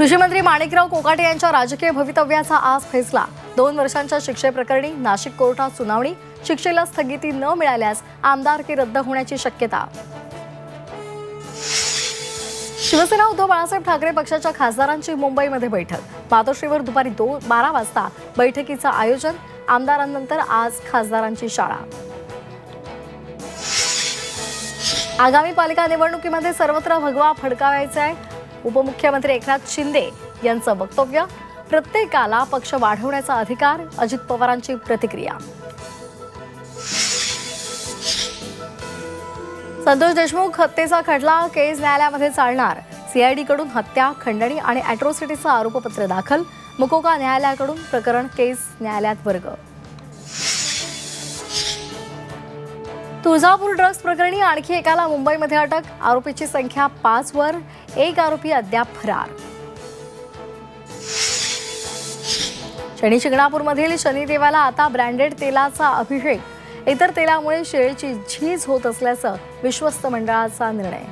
कृषी मंत्री माणिकराव कोकाटे यांच्या राजकीय भवितव्याचा आज फैसला। 2 वर्षांच्या शिक्षेप्रकरणी नाशिक कोर्टात सुनावणी। शिक्षेला स्थगिती न मिळाल्यास आमदारकी रद्द होण्याची शक्यता। शिवसेना उद्धव बाळासाहेब ठाकरे पक्षाच्या खासदारांची मुंबईमध्ये बैठक। मातोश्रीवर दुपारी 12 वाजता बैठकीचं आयोजन। आमदारांनंतर आज खासदारांची शाळा। आगामी पालिका निवडणुकीमध्ये सर्वत्र भगवा फडकावायचा आहे। उपमुख्यमंत्री एकनाथ शिंदे यांचं वक्तव्य। प्रत्येकाला पक्ष वाढवण्याचा अधिकार। अजित पवारांची प्रतिक्रिया। संतोष देशमुख हत्येचा खटला केस न्यायालयामध्ये चालणार। सीआयडी कडून हत्या, खंडणी आणि अॅट्रॉसिटीचं आरोपपत्र दाखल। मुकोका न्यायालयाकडून प्रकरण केस न्यायालयात वर्ग। तुळजापूर ड्रग्ज प्रकरणी आणखी एकाला मुंबईमध्ये अटक। आरोपीची संख्या 5 वर। एक आरोपी अद्याप फरार। शनी शिंगणापूरमधील शनिदेवाला आता ब्रँडेड तेलाचा अभिषेक। इतर तेलामुळे शेळीची झीज होत असल्याचं विश्वस्त मंडळाचा निर्णय।